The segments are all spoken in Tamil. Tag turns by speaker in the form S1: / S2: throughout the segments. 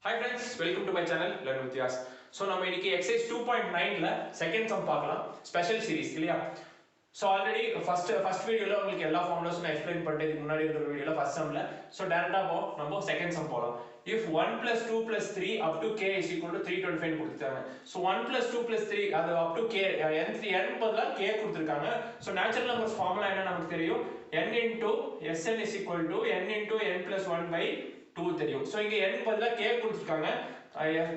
S1: Hi friends, welcome to my channel Learn with Yas. So நம்ம இன்னைக்கு exercise 2.9ல second sum பார்க்கலாம் special series இல்லையா. So already first வீடியோல உங்களுக்கு எல்லா ஃபார்முலாஸும் நான் எக்ஸ்பிளைன் பண்ணிட்டேன் முன்னாடி இருக்கிற வீடியோல first sumல. So டைரக்டா நம்ம second sum போலாம். If 1 plus 2 plus 3 up to k is equal to 325 கொடுத்துட்டாங்க. So 1 plus 2 plus 3 அது up to k n பதிலா k கொடுத்திருக்காங்க. So natural numbers ஃபார்முலா என்ன நமக்கு தெரியும் n into sn is equal to n into n plus 1 by 2 தெரியும். So இங்க n பதிலா k கொடுத்திருக்காங்க.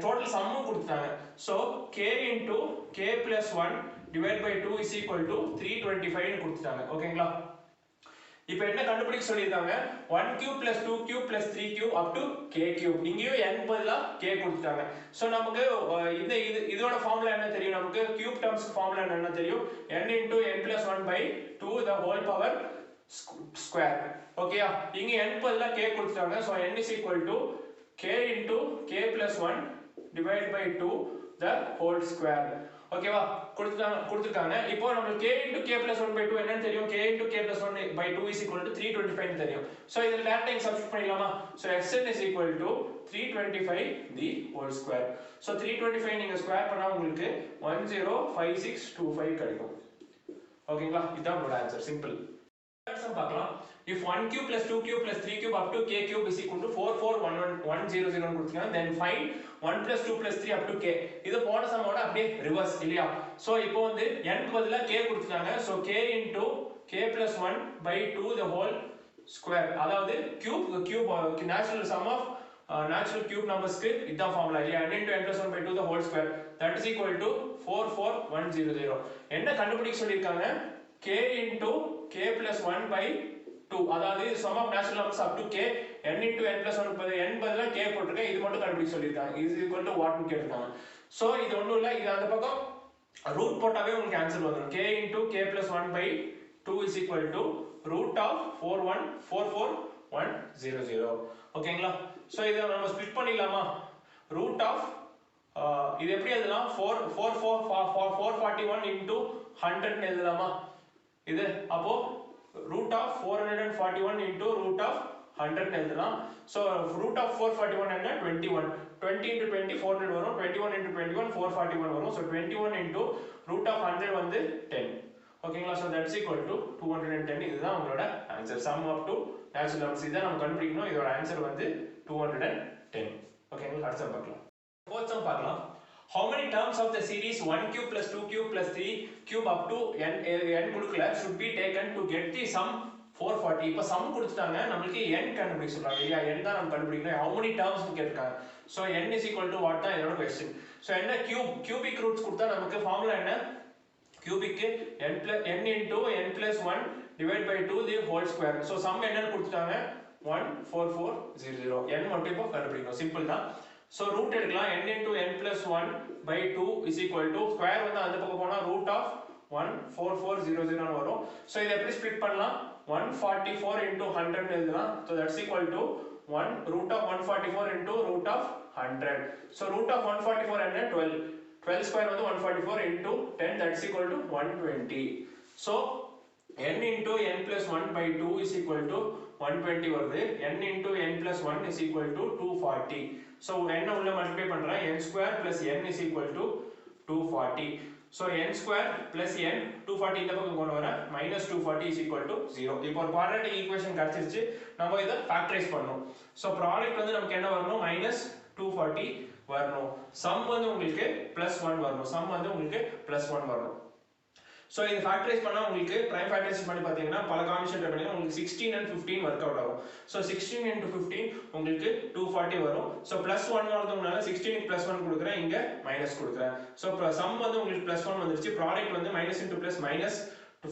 S1: Total sum கொடுத்துட்டாங்க. So k into k plus 1 divided by 2 is equal to 325 னு கொடுத்துட்டாங்க. ஓகேங்களா? இப்போ என்ன கண்டுபிடிக்க சொல்லிருக்காங்க 1 cube plus 2 cube plus 3 cube up to k cube. இங்கேயும் n பதிலா k கொடுத்துட்டாங்க. So நமக்கு இதோட ஃபார்முலா என்ன தெரியும் நமக்கு cube terms ஃபார்முலா என்ன தெரியும் n into n plus 1 by 2 the whole power square. ஓகேயா இங்க n பதிலா k கொடுத்துட்டாங்க. So n is equal to k into k plus 1 divided by 2 the whole square. ஓகேவா கொடுத்துட்டாங்க. இப்போ நமக்கு k into k plus 1 by 2 என்னன்னு தெரியும் k into k plus 1 by 2 is equal to 325 தெரியும். So இதில் டைரக்டா சப்ஸ்டிட்யூட் பண்ணிடலாமா. So xn is equal to 325 the whole square. So 325 நீங்க ஸ்கொயர் பண்ணா உங்களுக்கு 105625 கிடைக்கும். ஓகேங்களா இதான் உங்களோட ஆன்சர் சிம்பிள். பார்க்கலாம். If 1 cube plus 2 cube plus 3 cube up to k cube is equal to 44100 கொடுத்துருக்காங்க. Then find 1 plus 2 plus 3 up to k. இது போன சம்மோட அப்படியே ரிவர்ஸ் இல்லையா. So இப்போ வந்து n பதிலா k கொடுத்துட்டாங்க. So k into k plus 1 by 2 the whole square. அதாவது cube natural sum of natural cube numbersக்கு இதான் ஃபார்முலா இல்லையா. n into n plus 1 by 2 the whole square that is equal to 44100. என்ன கண்டுபிடிக்க சொல்லிருக்காங்க k into k plus 1 by 2 அதாவது sum of natural numbers up to k n into n plus 1 n பதிலா k போட்டுருக்கேன். இது மட்டும் கண்டுபிடிக்க சொல்லிருக்காங்க. is equal to what னு கேட்டிருக்காங்க. சோ இது ஒண்ணும் இல்ல இது அந்த பக்கம் ரூட் போட்டாவே உங்களுக்கு ஆன்சர் வந்துரும். k into k plus 1 by 2 is equal to root of 4144100. ஓகேங்களா. சோ இத நம்ம ஸ்ப்ளிட் பண்ணிடலாமா. root of இது எப்படி எழுதலாம் 441 into 100 னு எழுதலாமா. இது அப்போ root of 441 into root of 100 எழுதலாம். So root of 441 என்ன 21 20 into 20 400 வரும் 21 into 21 441 வரும். So 21 into root of 100 வந்து 10. ஓகேங்களா. So that's equal to 210. இதுதான் உங்களோட answer sum up to natural numbers. இத நம்ம கண்டுபிடிக்கணும். இதோட ஆன்சர் வந்து 210. ஓகேங்களா. அடுத்து பார்க்கலாம். fourth sum பார்க்கலாம். How many terms of the series 1 cube plus 2 cube plus 3 cube up to n கொடுக்கல should be taken to get the sum 440. இப்போ sum கொடுத்துட்டாங்க நமக்கு n கண்டுபிடிக்க சொல்றாங்க இல்லையா. n தான் நம்ம கண்டுபிடிக்கணும். how many terms னு கேட்டிருக்காங்க. so n is equal to what தான் இதோட क्वेश्चन. so என்ன cubic roots கொடுத்தா நமக்கு ஃபார்முலா என்ன cubic n into n plus 1 divided by 2 the whole square. so sum என்னன்னு கொடுத்துட்டாங்க 14400. n மட்டும் இப்போ கண்டுபிடிக்கணும். சிம்பிள் தான். So root எடுக்கலாம் n into n plus 1 by 2 is equal to square வந்து அந்த பக்கம் போனா root of 14400 வரும். So இத எப்படி ஸ்ப்ளிட் பண்ணலாம் 144 into 100 எழுதலாம். So that's equal to 1 root of 144 into root of 100. So root of 144 என்ன 12 square வந்து 144 into 10 that's equal to 120. So n into n plus 1 by 2 is equal to 120 வருது. n into n plus 1 is equal to 240. So n உள்ள மல்டிப்ளை பண்றேன் n square plus n is equal to 240. So n square plus n 240 இந்த பக்கம் கொண்டு வர minus 240 is equal to 0. இப்போ ஒரு குவாட்ராட்டிக் ஈக்குவேஷன் கிடைச்சிருச்சு. நம்ம இத ஃபேக்டரைஸ் பண்ணனும். So ப்ராடக்ட் வந்து நமக்கு என்ன வரணும் minus 240 வரணும். சம் வந்து உங்களுக்கு plus 1 வரணும். சம் வந்து உங்களுக்கு plus 1 வரணும். So இது ஃபேக்டரைஸ் பண்ணா உங்களுக்கு பிரைம் ஃபேக்டரைஸ் பண்ணி பாத்தீங்கன்னா பல காம்பினேஷன் ட்ரை பண்ணீங்கன்னா உங்களுக்கு 16 and 15 வொர்க் அவுட் ஆகும். So 16 into 15 உங்களுக்கு 240 வரும். So +1 வரதுனால 16 க்கு +1 கொடுக்கிறேன் இங்க மைனஸ் கொடுக்கிறேன். So சம் வந்து உங்களுக்கு +1 வந்துருச்சு. ப்ராடக்ட் வந்து minus into plus minus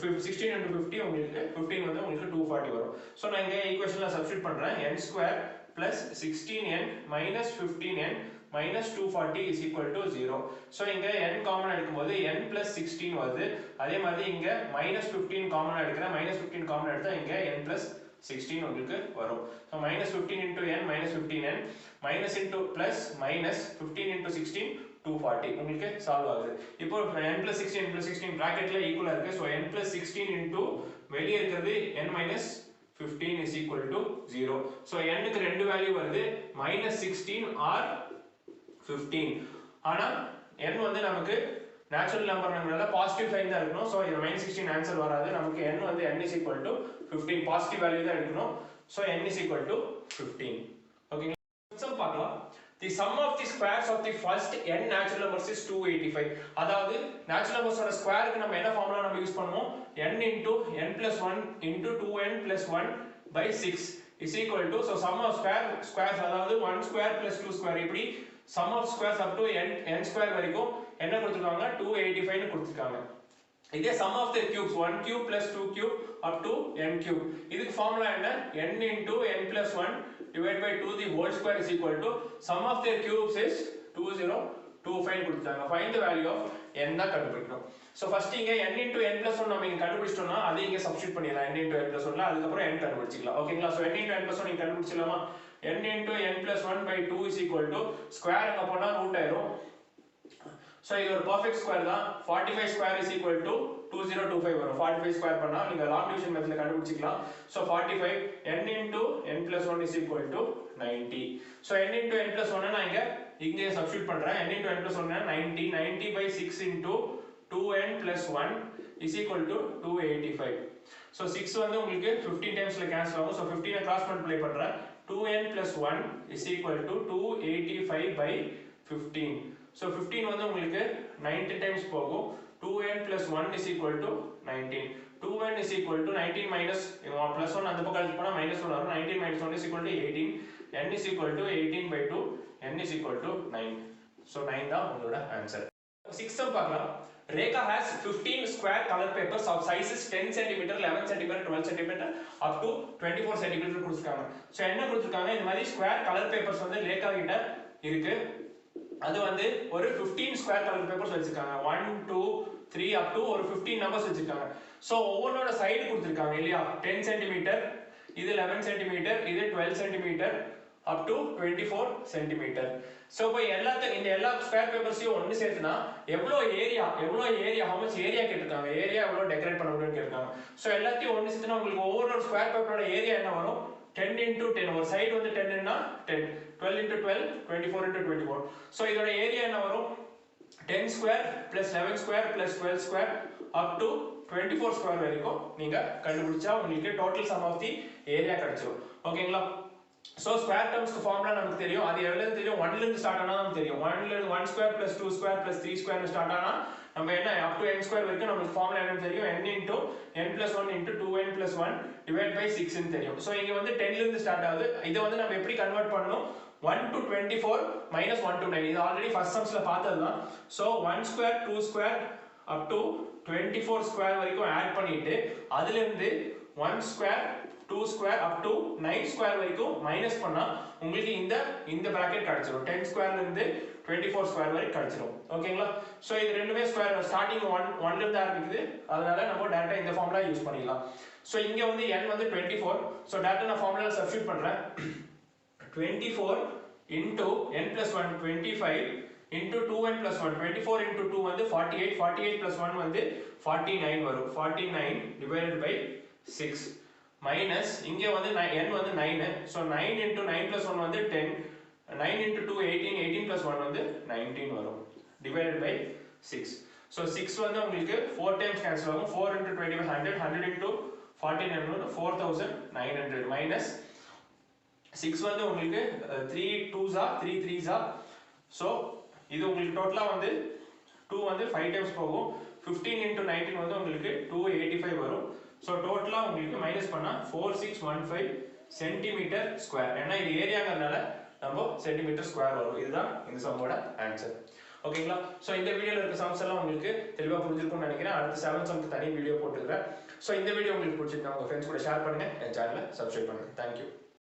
S1: 16 into 50 உங்களுக்கு 15 வந்து உங்களுக்கு 240 வரும். So நான் இங்க ஈக்குவேஷன்ல சப்ஸ்டிட்யூட் பண்றேன் n square plus 16n minus 15n minus 240 is equal to 0. So இங்க n காமன் எடுக்கும்போது n plus 16 வருது. அதே மாதிரி இங்க minus 15 காமன் எடுக்கிறேன். minus 15 காமன் எடுத்தா இங்க n plus 16 உங்களுக்கு வரும். So minus 15 into n minus 15n minus into plus minus 15 into 16 240 உங்களுக்கு சால்வ் ஆகுது. இப்போ n plus 16 bracketல ஈக்குவலா இருக்கு. So n plus 16 into வெளிய இருக்குது n minus 15 is equal to 0. So n க்கு ரெண்டு வேல்யூ வருது -16 or 15. ஆனா n வந்து நமக்கு நேச்சுரல் நம்பர்னால பாசிட்டிவ் சைன் தான் இருக்கணும். ஸோ இது -16 ஆன்சர் வராது. நமக்கு n வந்து n is equal to 15 positive value தான் எடுக்கணும். So n is equal to 15. ஓகேங்களா? சம் பார்க்கலாம். The sum of the squares of the first n natural numbers is 285. அதாவது natural numbers ஓட ஸ்கொயருக்கு நம்ம என்ன ஃபார்முலா நம்ம யூஸ் பண்ணுவோம்? n into n plus 1 into 2n plus 1 by 6 is equal to, so sum of squares அதாவது 1 square plus 2 square இப்படி sum of squares up to n square வரைக்கும் என்ன கொடுத்திருக்காங்க? 285 னு கொடுத்திருக்காங்க. இதே sum of the cubes 1 cube plus 2 cube up to n cube. இதுக்கு ஃபார்முலா என்ன? n into n plus 1 divided by 2 the whole square is equal to sum of their cubes is 2025 கொடுத்தாங்க. Find the value of n தான் கண்டுபிடிக்கணும். So first இங்க n into n plus 1 நம்ம இங்க கண்டுபிடிச்சிட்டோம்னா அதை இங்க சப்ஸ்டிட்யூட் பண்ணிடலாம். n into n plus 1ல அதுக்கு அப்புறம் n கண்டுபிடிச்சிக்கலாம். ஓகேங்களா? So n into n plus 1 இங்க கண்டுபிடிச்சிடலாமா? n into n plus 1 by 2 is equal to square அங்க போனா ரூட் ஆயிரும். So இது ஒரு perfect square தான். 45 square is equal to 2025 வரும். 45 square பண்ணா நீங்க long division மெத்தட்ல கண்டுபிடிச்சிக்கலாம். So 45 n into n plus 1 is equal to 90. So n into n plus 1 நான் இங்க சப்ஸ்டிட்யூட் பண்றேன். n into n plus 1 90. 90 by 6 into 2n plus 1 is equal to 285. So 6 வந்து உங்களுக்கு 15 டைம்ஸ்ல கேன்சல் ஆகும். So 15 கிராஸ் மல்டிப்ளை பண்றேன். 2n plus 1 is equal to 285 by 15. So 15 வந்து உங்களுக்கு 90 times போகும். 2n plus 1 is equal to 19. 2n is equal to 19 minus plus 1 அந்த பக்கம் போனா minus 1 வரும். 19 minus 1 is equal to 18. n is equal to 18 by 2. n is equal to 9. So 9 தான் உங்களோட ஆன்சர். 6th sum பார்க்கலாம். Rekha has 15 square color papers of sizes 10 cm, 11 cm, 12 cm up to 24 cm கொடுத்திருக்காங்க. So என்ன கொடுத்திருக்காங்க? இந்த மாதிரி ஸ்கொயர் கலர் பேப்பர்ஸ் வந்து ரேகா கிட்ட இருக்கு. அது வந்து ஒரு 15 ஸ்கொயர் கலர் பேப்பர்ஸ் வச்சிருக்காங்க. 1 2 3 up to ஒரு 15 நம்பர்ஸ் வச்சிருக்காங்க. சோ ஒவ்வொன்னோட சைடு கொடுத்திருக்காங்க இல்லையா? 10 cm, இது 11 cm, இது 12 cm up to 24 cm. So இப்போ இந்த எல்லா ஸ்கொயர் பேப்பர்ஸையும் ஒன்னு சேர்த்துனா எவ்வளவு ஏரியா how much ஏரியா கேட்டிருக்காங்க. ஏரியா எவ்வளவு டெக்கரேட் பண்ண முடியும்னு கேட்டிருக்காங்க. சோ எல்லாத்தையும் ஒன்னு சேர்த்துனா உங்களுக்கு ஒவ்வொரு ஸ்கொயர் பேப்பரோட ஏரியா என்ன வரும்? 10 into 10. ஒரு சைடு வந்து 10 னா 10, 12 into 12, 24 into 24. சோ இதோட ஏரியா என்ன வரும்? 10 square plus 11 square plus 12 square up to 24 square வரைக்கும் நீங்க கண்டுபிடிச்சா உங்களுக்கு total sum of the area கிடைச்சிரும். ஓகேங்களா? சோ ஸ்கொயர் டேர்ம்ஸ்க்கு ஃபார்முலா நமக்கு தெரியும். அது எவ்வளவு தெரியும்? 1 ல இருந்து ஸ்டார்ட் ஆனா நமக்கு தெரியும். 1 ல இருந்து 1 square plus 2 square plus 3 square start ஆனா நம்ம என்ன up to n square வரைக்கும் நமக்கு ஃபார்முலா என்னன்னு தெரியும். n into n plus 1 into 2n plus 1 divided by 6 ன்னு தெரியும். சோ இங்க வந்து 10 ல இருந்து ஸ்டார்ட் ஆகுது. இத வந்து நம்ம எப்படி கன்வர்ட் பண்ணனும்? 1 to 24 minus 1 to 9. இது ஆல்ரெடி ஃபர்ஸ்ட் சம்ஸ்ல பார்த்ததுதான். So 1 square 2 square up to 24 square வரைக்கும் ஆட் பண்ணிட்டு அதில இருந்து 1 square 2 square up to 9 square வரைக்கும் மைனஸ் பண்ணா உங்களுக்கு இந்த பிராக்கெட் கிடைச்சிரும். 10 square ல இருந்து 24 square வரை கிடைச்சிரும். ஓகேங்களா? சோ இது ரெண்டுமே ஸ்கொயர் ஸ்டார்டிங் 1 ல இருந்து ஆரம்பிக்குது. அதனால நம்ம டைரக்டா இந்த ஃபார்முலா யூஸ் பண்ணிடலாம். சோ இங்க வந்து n வந்து 24. சோ டைரக்டா நான் ஃபார்முலால சப்ஸ்டிட்யூட் பண்றேன். 24 into n plus 1 25 into 2n plus 1 24 into 2 வந்து 48 48 plus 1 வந்து 49 வரும். 49 divided by 6 minus இங்க வந்து n வந்து 9. so 9 into 9 plus 1 வந்து 10. 9 into 2 18 18 plus 1 வந்து 19 வரும் divided by 6. so 6 வந்து உங்களுக்கு 4 times cancel ஆகும். 4 into 25 100 100 into 49 4900 minus 6 வந்து உங்களுக்கு 3 2s are 3 3s are. so இது உங்களுக்கு டோட்டலா வந்து 2 வந்து 5 times போகும். 15 into 19 வந்து உங்களுக்கு 285 வரும். so டோட்டலா உங்களுக்கு மைனஸ் பண்ணா 4615 சென்டிமீட்டர் ஸ்கொயர். ஏன்னா இது ஏரியாங்கறனால நம்ம சென்டிமீட்டர் ஸ்கொயர் வரும். இதுதான் இந்த சம்மோட ஆன்சர். ஓகேங்களா? சோ இந்த வீடியோல இருக்க சம்ஸ் எல்லாம் உங்களுக்கு தெளிவா புரிஞ்சிருக்கும்னு நினைக்கிறேன். அடுத்த 7 சம்க்கு தனி வீடியோ போட்டுக்கிறேன். சோ இந்த வீடியோ உங்களுக்கு பிடிச்சிருந்தா உங்க फ्रेंड्स கூட ஷேர் பண்ணுங்க. என் சேனலை சப்ஸ்கிரைப் பண்ணுங்க. Thank you.